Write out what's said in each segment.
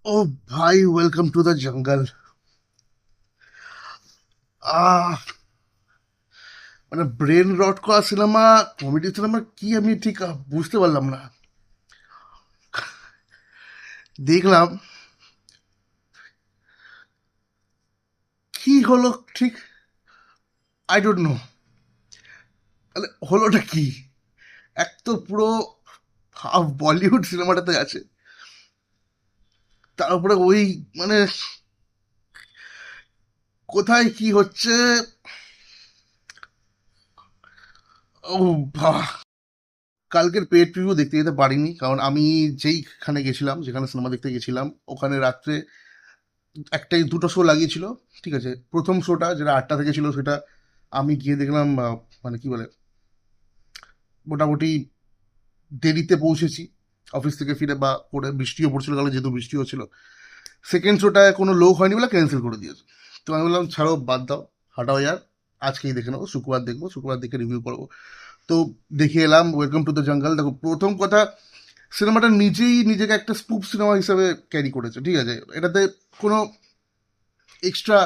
ও ভাই, welcome to the jungle. আহ মানে brain রট করা সিনেমা, কমেডি সিনেমা কি আমি ঠিক বুঝতে পারলাম না। দেখলাম, কি হলো ঠিক, আই ডোন্ট নো। মানে হলোটা কি? এক তো পুরো হাফ বলিউড সিনেমাটাতে আছে, তার উপরে ওই মানে কোথায় কি হচ্ছে। ও বাহ, কালকের পেড প্রিভিউ দেখতে যেতে পারিনি, কারণ আমি যেইখানে গেছিলাম, যেখানে সিনেমা দেখতে গেছিলাম, ওখানে রাত্রে একটাই দুটো শো লাগিয়েছিল। ঠিক আছে, প্রথম শোটা যেটা 8টা থেকে ছিল, সেটা আমি গিয়ে দেখলাম, মানে কি বলে, মোটামুটি দেরিতে পৌঁছেছি অফিস থেকে ফিরে, বা করে বৃষ্টিও পড়ছিল, কারণ যেহেতু বৃষ্টি হচ্ছিল। সেকেন্ড শোটায় কোনো লোক হয়নি বলে ক্যান্সেল করে দিয়েছে। তো আমি বললাম ছাড়ো, বাদ দাও, হাঁটাও ইয়ার, আজকেই দেখে নেবো, শুক্রবার দেখবো, শুক্রবার দেখে রিভিউ করবো। তো দেখে এলাম ওয়েলকাম টু দ্য জঙ্গল। দেখো, প্রথম কথা, সিনেমাটা নিজেই নিজেকে একটা স্পুপ সিনেমা হিসেবে ক্যারি করেছে। ঠিক আছে, এটাতে কোনো এক্সট্রা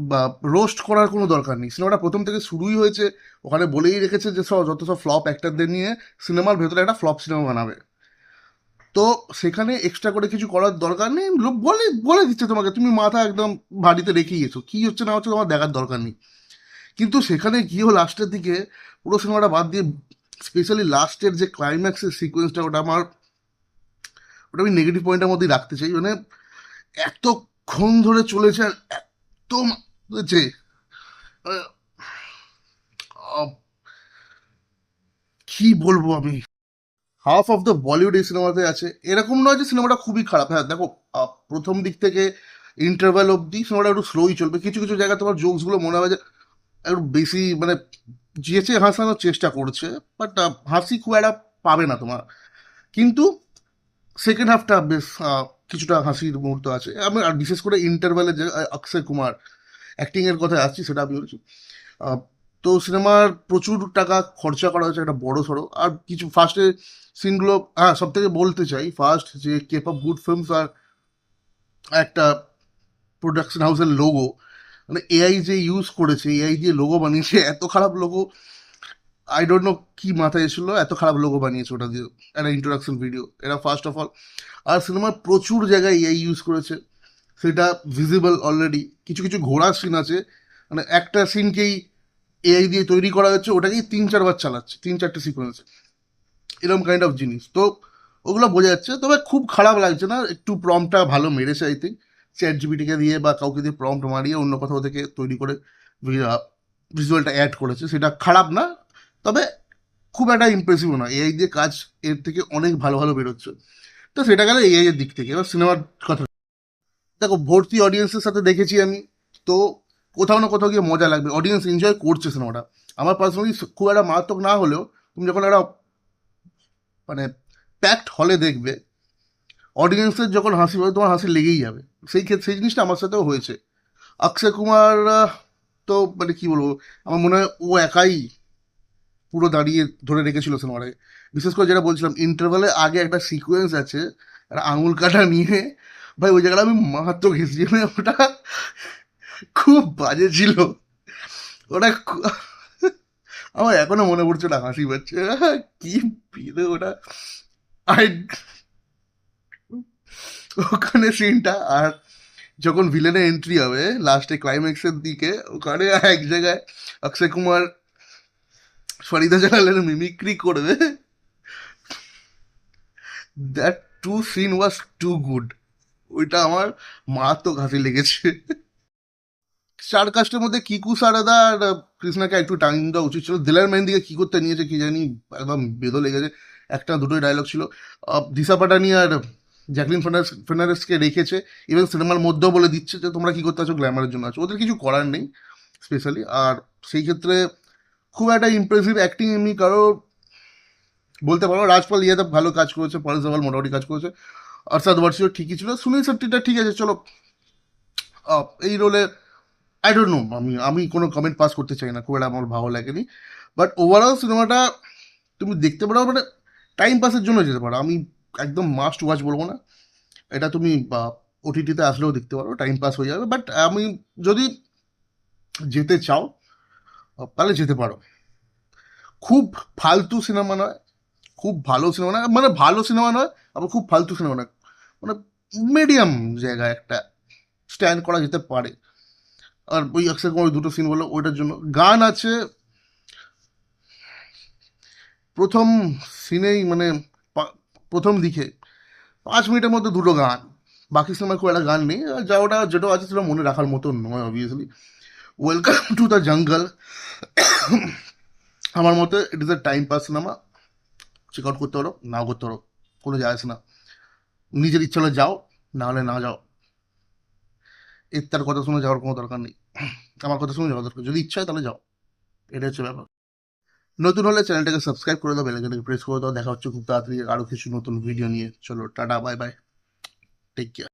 বা রোস্ট করার কোনো দরকার নেই। সিনেমাটা প্রথম থেকে শুরুই হয়েছে, ওখানে বলেই রেখেছে যে যত সব ফ্লপ অ্যাক্টারদের নিয়ে সিনেমার ভেতরে একটা ফ্লপ সিনেমা বানাবে। তো সেখানে এক্সট্রা করে কিছু করার দরকার নেই, লোক বলে বলে দিচ্ছে তোমাকে, তুমি মাথা একদম ভারীতে রেখেই গেছো, কি হচ্ছে না হচ্ছে তোমার দেখার দরকার নেই। কিন্তু সেখানে গিয়েও লাস্টের দিকে পুরো সিনেমাটা বাদ দিয়ে, স্পেশালি লাস্টের যে ক্লাইম্যাক্সের সিকোয়েন্সটা, ওটা আমি নেগেটিভ পয়েন্টের মধ্যেই রাখতে চাই। মানে এতক্ষণ ধরে চলেছে, আর এত যে কি বলবো আমি, হাফ অফ দ্য বলিউড এই সিনেমাতে আছে। এরকম নয় যে সিনেমাটা খুবই খারাপ। হ্যাঁ দেখো, প্রথম দিক থেকে ইন্টারভ্যাল অব্দি সিনেমাটা একটু স্লোই চলবে, কিছু কিছু জায়গায় তোমার জোকসগুলো মনে হয় যে একটু বেশি, মানে যেচে হাসানোর চেষ্টা করছে, বাট হাসি খুব একটা পাবে না তোমার। কিন্তু সেকেন্ড হাফটা বেশ, কিছুটা হাসির মুহূর্ত আছে। আমি আর বিশেষ করে ইন্টারভ্যালে যে অক্ষয় কুমার অ্যাক্টিং এর কথা আসছি, সেটা আমি বলছি। আহ, তো সিনেমার প্রচুর টাকা খরচা করা হয়েছে, একটা বড় সড়ো। আর কিছু ফার্স্টে সিনগুলো, হ্যাঁ সব থেকে বলতে চাই, ফার্স্ট যে কেপ অফ গুড ফিল্মস আর একটা প্রোডাকশন হাউসের লোগো, মানে এআই যে ইউজ করেছে, এআই দিয়ে লোগো বানিয়েছে, এত খারাপ লোগো। আই ডোন্ট নো কি মাথায় এসেছিল, এত খারাপ লোগো বানিয়েছে ওটা দিয়ে একটা ইন্ট্রোডাকশন ভিডিও, এটা ফার্স্ট অফ অল। আর সিনেমার প্রচুর জায়গায় এআই ইউজ করেছে, সেটা ভিজিবল অলরেডি। কিছু কিছু ঘোড়ার সিন আছে, মানে একটা সিনকেই এআই দিয়ে তৈরি করা হচ্ছে, ওটাকেই 3-4 বার চালাচ্ছে, 3-4টে সিকোয়েন্স, এরকম কাইন্ড অফ জিনিস। তো ওগুলো বোঝা যাচ্ছে, তবে খুব খারাপ লাগছে না। একটু প্রম্পটটা ভালো মেরেছে আই থিঙ্ক, চ্যাট জিপিটিকে দিয়ে বা কাউকে দিয়ে প্রম্পট মারিয়ে অন্য কোথাও থেকে তৈরি করে ভিজুয়ালটা অ্যাড করেছে, সেটা খারাপ না। তবে খুব একটা ইমপ্রেসিভ না, এআই দিয়ে কাজ এর থেকে অনেক ভালো ভালো বেরোচ্ছে। তো সেটা গেলে এআই এর দিক থেকে। এবার সিনেমার কথা, দেখো ভর্তি অডিয়েন্সের সাথে দেখেছি আমি, তো কোথাও না কোথাও গিয়ে মজা লাগবে, অডিয়েন্স এনজয় করছে সিনেমাটা। আমার পার্সোনালি খুব একটা মারাত্মক না হলেও, তুমি যখন একটা মানে প্যাকড হলে দেখবে, অডিয়েন্সের যখন হাসি পাবে, তোমার হাসি লেগেই যাবে। সেই ক্ষেত্রে সেই জিনিসটা আমার সাথেও হয়েছে। অক্ষয় কুমার, তো মানে কি বলবো, আমার মনে হয় ও একাই পুরো দাঁড়িয়ে ধরে রেখেছিল সিনেমাটাকে। বিশেষ করে যেটা বলছিলাম, ইন্টারভালের আগে একটা সিকোয়েন্স আছে, একটা আঙুল কাটা নিয়ে, ভাই ওই জায়গাটা আমি মারাত্মক হেসেছি। মানে ওটা খুব বাজে ছিল, ওটা আমার এখনো মনে পড়ছে, ওটা হাসি পাচ্ছে। কি পিলে ওটা, আই ওখানে সিনটা। আর যখন ভিলেনের এন্ট্রি হবে লাস্টে ক্লাইম্যাক্সের দিকে, ওখানে এক জায়গায় অক্ষয় কুমার ফরিদা জালালের মিমিক্রি করবে, that two scene was too good. ওইটা আমার মারাত্মক হাসি লেগেছে। চার কাস্টের মধ্যে কিকু সারদা আর কৃষ্ণাকে একটু টাইম দেওয়া উচিত ছিল। দিলার মেহেন্দিকে কি করতে নিয়েছে কি জানি, একদম বেদো লেগেছে। একটা দুটোই ডায়লগ ছিল। দিশা পাটানি আর জ্যাকলিন ফার্নান্ডেজকে রেখেছে, ইভেন সিনেমার মধ্যেও বলে দিচ্ছে যে তোমরা কি করতে আছো, গ্ল্যামারের জন্য আছো, ওদের কিছু করার নেই স্পেশালি। আর সেই ক্ষেত্রে খুব একটা ইমপ্রেসিভ অ্যাক্টিং এমনি কারো বলতে পারো। রাজপাল ইয়াদব ভালো কাজ করেছে, পরেশ রাওয়াল মোটামুটি কাজ করেছে, অর্ষাদ বর্ষিও ঠিকই ছিল, সুনীল শেট্টিটা ঠিক আছে চলো। এই রোলে আই ডোন্ট নো, আমি আমি কোনো কমেন্ট পাস করতে চাই না, খুব একটা আমার ভালো লাগেনি। বাট ওভারঅল সিনেমাটা তুমি দেখতে পারো, মানে টাইম পাসের জন্য যেতে পারো। আমি একদম মাস্ট ওয়াচ বলবো না, এটা তুমি ওটিটিতে আসলেও দেখতে পারো, টাইম পাস হয়ে যাবে। বাট আমি যদি যেতে চাও তাহলে যেতে পারো। খুব ফালতু সিনেমা নয়, খুব ভালো সিনেমা নয়, মানে ভালো সিনেমা নয়, আবার খুব ফালতু সিনেমা নয়, মানে মিডিয়াম জায়গায় একটা স্ট্যান্ড করা যেতে পারে। আর ওই অক্ষয় কুমার দুটো সিন বললো, ওইটার জন্য গান আছে প্রথম সিনেই, মানে প্রথম দিকে 5 মিনিটের মধ্যে দুটো গান। বাকি সিনেমায় খুব একটা গান নেই, আর যা ওটা যেটা আছে সেটা মনে রাখার মতো নয় obviously. Welcome to the jungle আমার মতে it is a time pass cinema. Check out করতে পারো, নাও করতে পারো, কোনো যায় আসে না। নিজের ইচ্ছা হলে যাও, না হলে না যাও। এর তার কথা শুনে যাওয়ার কোনো দরকার নেই। আমার কথা শুনে যাওয়া দরকার, যদি ইচ্ছা হয় তাহলে যাও। এটা হচ্ছে ব্যাপার। নতুন হলে চ্যানেলটাকে সাবস্ক্রাইব করে দাও, বেলাইকনটাকে প্রেস করে দাও। দেখা হচ্ছে খুব তাড়াতাড়ি আরও কিছু নতুন ভিডিও নিয়ে। চলো tata, bye bye, take care.